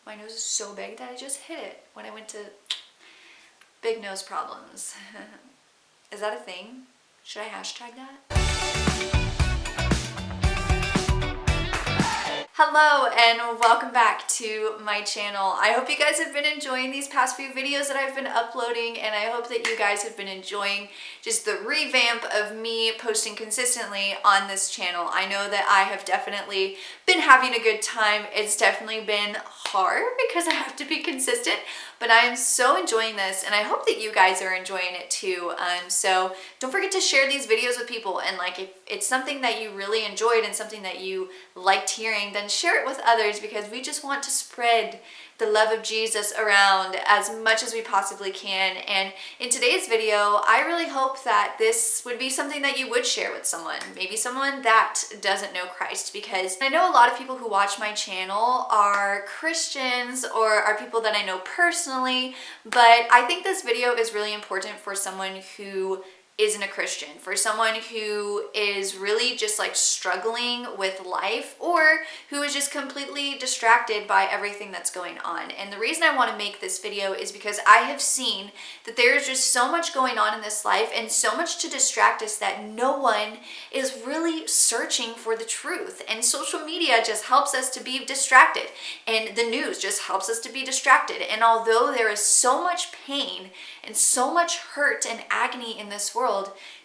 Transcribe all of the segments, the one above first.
My nose is so big that I just hit it when I went to big nose problems. Is that a thing? Should I hashtag that? Hello and welcome back to my channel. I hope you guys have been enjoying these past few videos that I've been uploading, and I hope that you guys have been enjoying just the revamp of me posting consistently on this channel. I know that I have definitely been having a good time. It's definitely been hard because I have to be consistent, but I am so enjoying this and I hope that you guys are enjoying it too. So don't forget to share these videos with people, and like if it's something that you really enjoyed and something that you liked hearing, then share it with others, because we just want to spread the love of Jesus around as much as we possibly can. And in today's video, I really hope that this would be something that you would share with someone, maybe someone that doesn't know Christ, because I know a lot of people who watch my channel are Christians or are people that I know personally, but I think this video is really important for someone who isn't a Christian, for someone who is really just like struggling with life, or who is just completely distracted by everything that's going on. And the reason I want to make this video is because I have seen that there's just so much going on in this life and so much to distract us that no one is really searching for the truth. And social media just helps us to be distracted, and the news just helps us to be distracted. And although there is so much pain and so much hurt and agony in this world,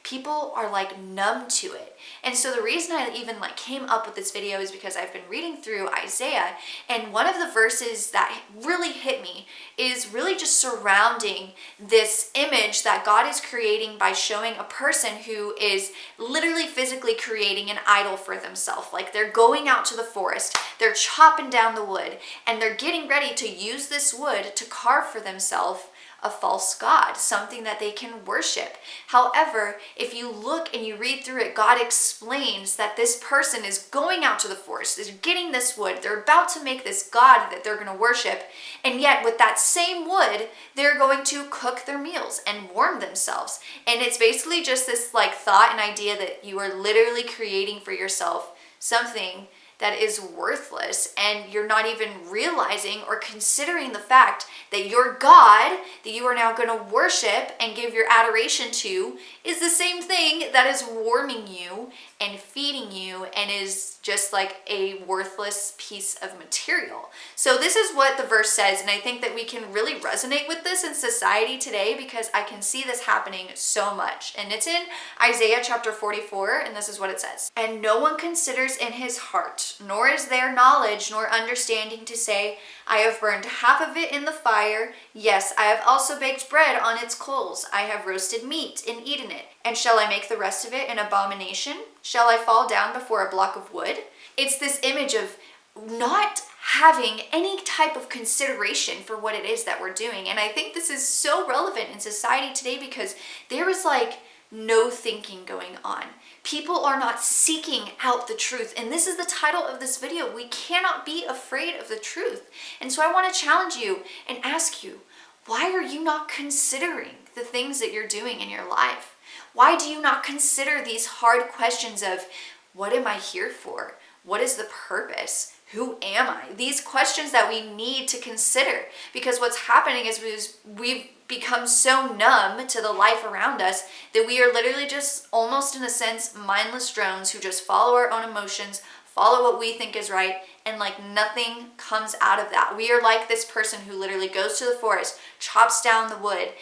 people are like numb to it. And so the reason I even like came up with this video is because I've been reading through Isaiah, and one of the verses that really hit me is really just surrounding this image that God is creating by showing a person who is literally physically creating an idol for themselves. Like they're going out to the forest, they're chopping down the wood, and they're getting ready to use this wood to carve for themselves a false god, something that they can worship. However, if you look and you read through it, God explains that this person is going out to the forest, is getting this wood, they're about to make this god that they're going to worship, and yet with that same wood, they're going to cook their meals and warm themselves. And it's basically just this like thought and idea that you are literally creating for yourself something that is worthless, and you're not even realizing or considering the fact that your God that you are now going to worship and give your adoration to is the same thing that is warming you and feeding you and is just like a worthless piece of material. So this is what the verse says, and I think that we can really resonate with this in society today, because I can see this happening so much. And it's in Isaiah chapter 44, and this is what it says. "And no one considers in his heart, nor is there knowledge nor understanding to say, I have burned half of it in the fire. Yes, I have also baked bread on its coals. I have roasted meat and eaten it. And shall I make the rest of it an abomination? Shall I fall down before a block of wood?" It's this image of not having any type of consideration for what it is that we're doing. And I think this is so relevant in society today, because there is like no thinking going on. People are not seeking out the truth. And this is the title of this video. We cannot be afraid of the truth. And so I want to challenge you and ask you, why are you not considering the things that you're doing in your life? Why do you not consider these hard questions of, what am I here for? What is the purpose? Who am I? These questions that we need to consider, because what's happening is we've become so numb to the life around us that we are literally just almost in a sense mindless drones who just follow our own emotions, follow what we think is right, and like nothing comes out of that. We are like this person who literally goes to the forest, chops down the wood,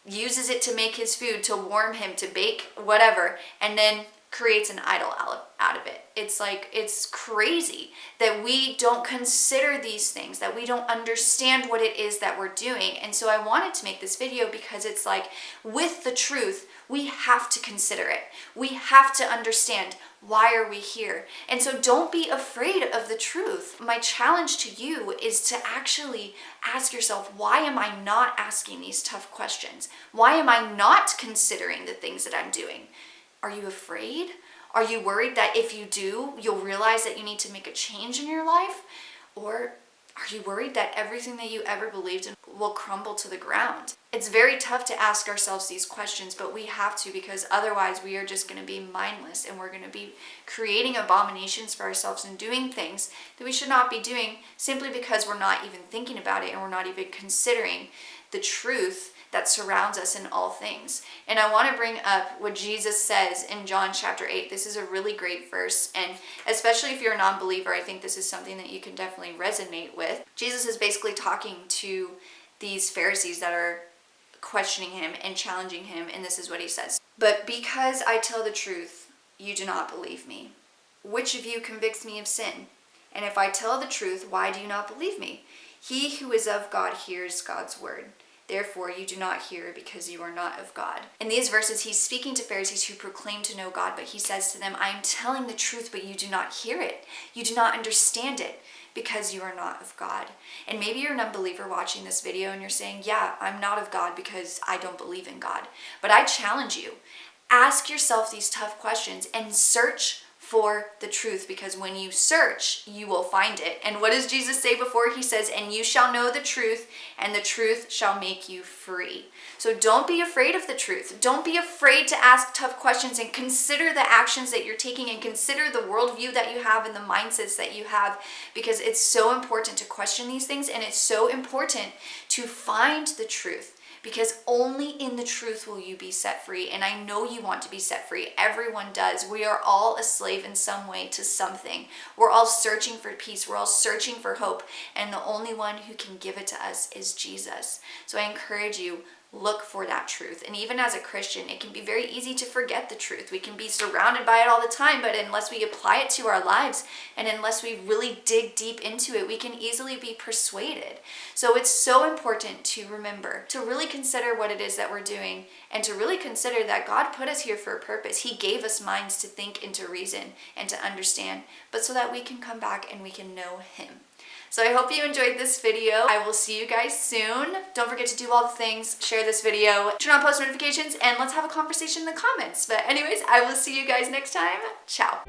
uses it to make his food, to warm him, to bake whatever, and then creates an idol out of it. It's like, it's crazy that we don't consider these things, that we don't understand what it is that we're doing. And so I wanted to make this video because it's like, with the truth, we have to consider it. We have to understand, why are we here? And so don't be afraid of the truth. My challenge to you is to actually ask yourself, why am I not asking these tough questions? Why am I not considering the things that I'm doing? Are you afraid? Are you worried that if you do, you'll realize that you need to make a change in your life? Or are you worried that everything that you ever believed in will crumble to the ground. It's very tough to ask ourselves these questions, but we have to, because otherwise we are just going to be mindless and we're going to be creating abominations for ourselves and doing things that we should not be doing simply because we're not even thinking about it and we're not even considering the truth that surrounds us in all things. And I want to bring up what Jesus says in John chapter 8. This is a really great verse, and especially if you're a non-believer, I think this is something that you can definitely resonate with. Jesus is basically talking to these Pharisees that are questioning him and challenging him, and this is what he says. But because I tell the truth, you do not believe me. Which of you convicts me of sin? And if I tell the truth, why do you not believe me? He who is of God hears God's word. Therefore, you do not hear because you are not of God. In these verses, he's speaking to Pharisees who proclaim to know God, but he says to them, I am telling the truth, but you do not hear it. You do not understand it because you are not of God. And maybe you're an unbeliever watching this video and you're saying, yeah, I'm not of God because I don't believe in God. But I challenge you, ask yourself these tough questions and search for the truth, because when you search, you will find it. And what does Jesus say before? He says, and you shall know the truth, and the truth shall make you free. So don't be afraid of the truth. Don't be afraid to ask tough questions and consider the actions that you're taking and consider the worldview that you have and the mindsets that you have, because it's so important to question these things, and it's so important to find the truth. Because only in the truth will you be set free. And I know you want to be set free. Everyone does. We are all a slave in some way to something. We're all searching for peace. We're all searching for hope. And the only one who can give it to us is Jesus. So I encourage you, look for that truth. And even as a Christian, it can be very easy to forget the truth. We can be surrounded by it all the time, but unless we apply it to our lives and unless we really dig deep into it, we can easily be persuaded. So it's so important to remember, to really consider what it is that we're doing, and to really consider that God put us here for a purpose. He gave us minds to think and to reason and to understand, but so that we can come back and we can know Him. So I hope you enjoyed this video. I will see you guys soon. Don't forget to do all the things, share this video, turn on post notifications, and let's have a conversation in the comments. But anyways, I will see you guys next time. Ciao.